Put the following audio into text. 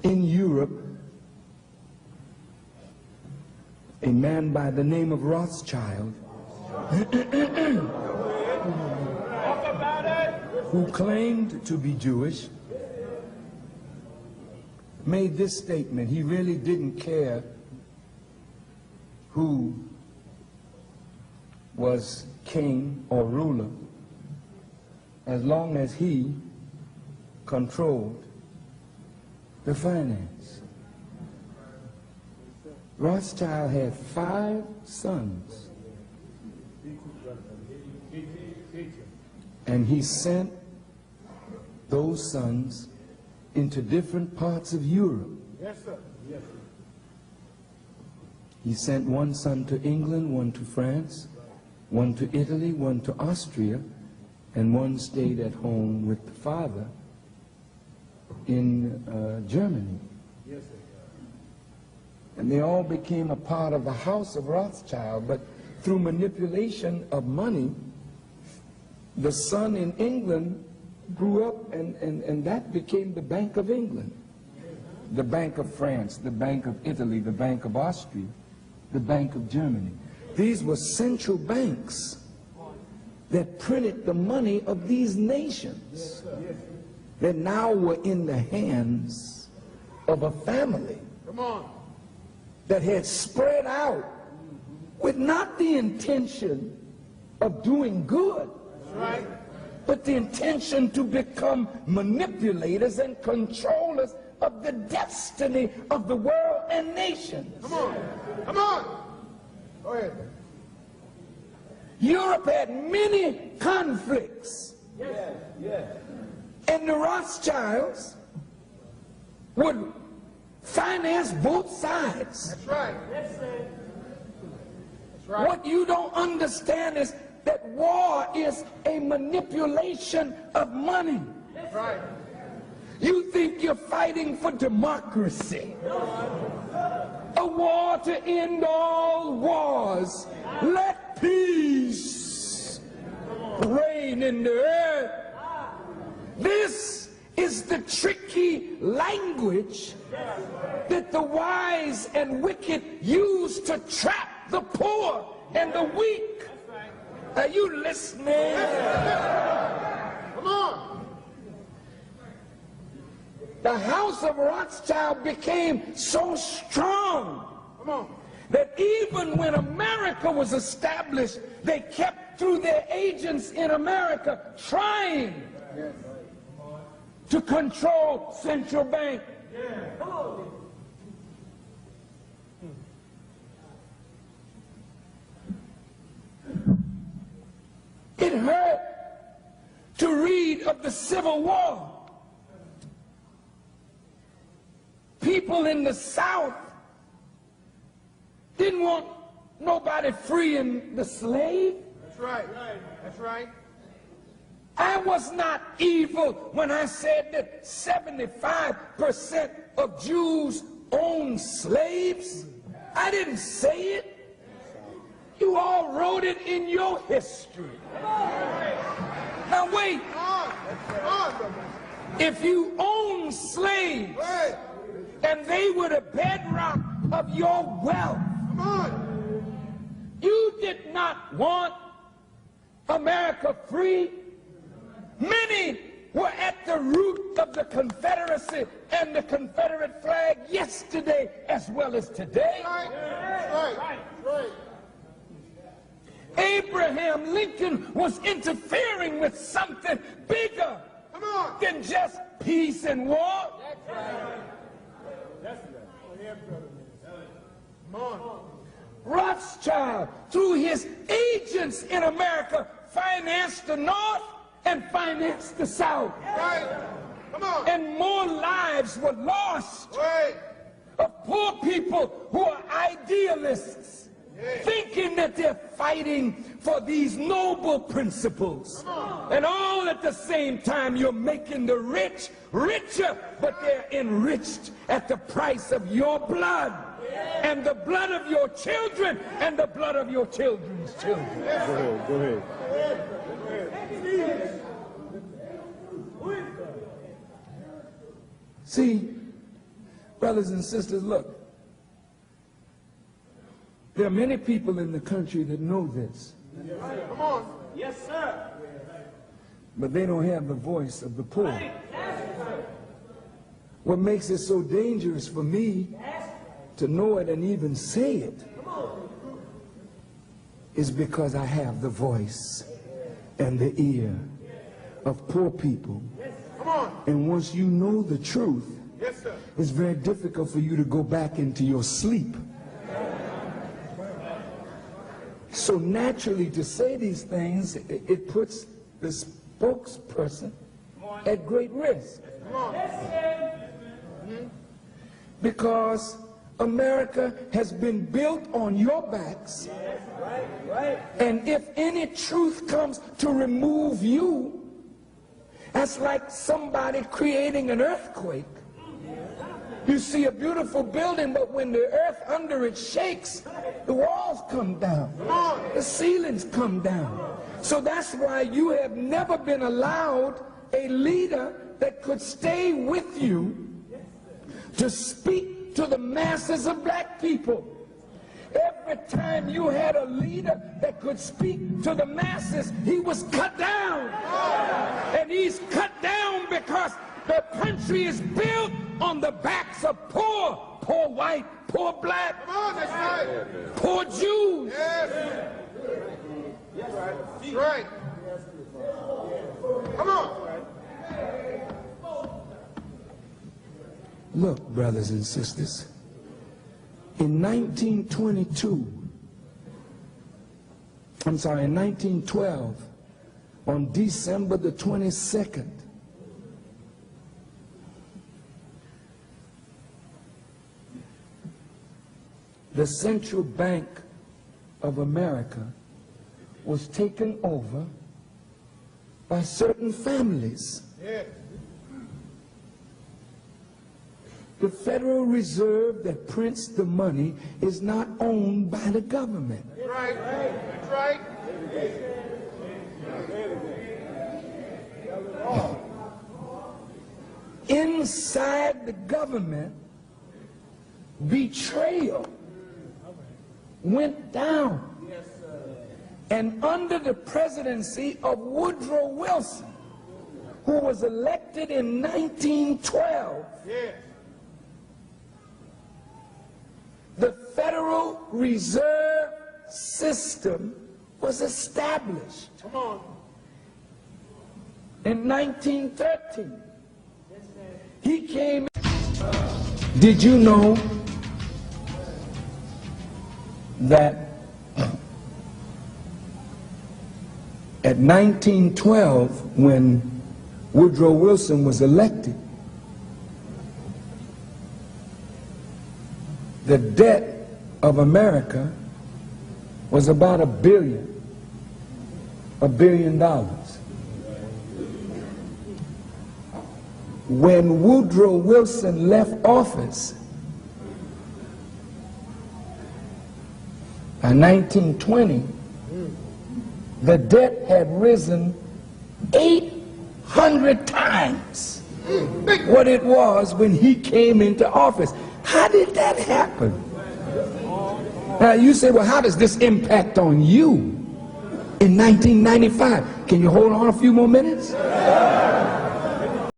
in Europe, a man by the name of Rothschild, who claimed to be Jewish, made this statement. He really didn't care who was king or ruler, as long as he controlled the finance. Rothschild had 5 sons, and he sent those sons into different parts of Europe. Yes, sir. Yes, sir. He sent one son to England, one to France, one to Italy, one to Austria, and one stayed at home with the father in Germany. Yes, sir. And they all became a part of the house of Rothschild, but through manipulation of money, the son in England grew up, and that became the Bank of England, the Bank of France, the Bank of Italy, the Bank of Austria, the Bank of Germany. These were central banks that printed the money of these nations that now were in the hands of a family that had spread out with not the intention of doing good, but the intention to become manipulators and controllers of the destiny of the world and nations. Come on. Come on. Go ahead. Europe had many conflicts. Yes. Yes. And the Rothschilds would finance both sides. That's right. That's right. What you don't understand is that war is a manipulation of money. That's right. You think you're fighting for democracy. A war to end all wars. Let peace reign in the earth. This is the tricky language that the wise and wicked use to trap the poor and the weak. Are you listening? Come on. The house of Rothschild became so strong that even when America was established, they kept through their agents in America trying to control central bank. It hurt to read of the Civil War. People in the South didn't want nobody freeing the slave. That's right. That's right. I was not evil when I said that 75% of Jews own slaves. I didn't say it. You all wrote it in your history. Now wait. If you own slaves and they were the bedrock of your wealth, you did not want America free. Many were at the root of the Confederacy and the Confederate flag yesterday as well as today. Right. Abraham Lincoln was interfering with something bigger than just peace and war. Rothschild, through his agents in America, financed the North and financed the South. And more lives were lost of poor people who are idealists, thinking that they're fighting for these noble principles. And all at the same time, you're making the rich richer, but they're enriched at the price of your blood and the blood of your children and the blood of your children's children. Go ahead. See, brothers and sisters, look, there are many people in the country that know this. Come on. Yes, sir. But they don't have the voice of the poor. What makes it so dangerous for me to know it and even say it is because I have the voice and the ear of poor people. Come on. And once you know the truth, Yes, sir. it's very difficult for you to go back into your sleep. So naturally, to say these things, it puts the spokesperson at great risk. Come on. Because America has been built on your backs. And if any truth comes to remove you, that's like somebody creating an earthquake. You see a beautiful building, but when the earth under it shakes, the walls come down, the ceilings come down. So that's why you have never been allowed a leader that could stay with you to speak to the masses of black people. Every time you had a leader that could speak to the masses, he was cut down. And he's cut down because the country is built on the backs of poor white, poor black, Come on, that's right. poor Jews. Yes. That's right. Come on. Look, brothers and sisters, in 1912, on December the 22nd, the Central Bank of America was taken over by certain families. Yes. The Federal Reserve that prints the money is not owned by the government. That's right. That's right. Inside the government, betrayal went down. And under the presidency of Woodrow Wilson, who was elected in 1912, Yes. the Federal Reserve System was established. Come on. In 1913, he came. Did you know that at 1912, when Woodrow Wilson was elected, the debt of America was about $1 billion. When Woodrow Wilson left office in 1920, the debt had risen 800 times what it was when he came into office. How did that happen? Now you say, well, how does this impact on you in 1995? Can you hold on a few more minutes?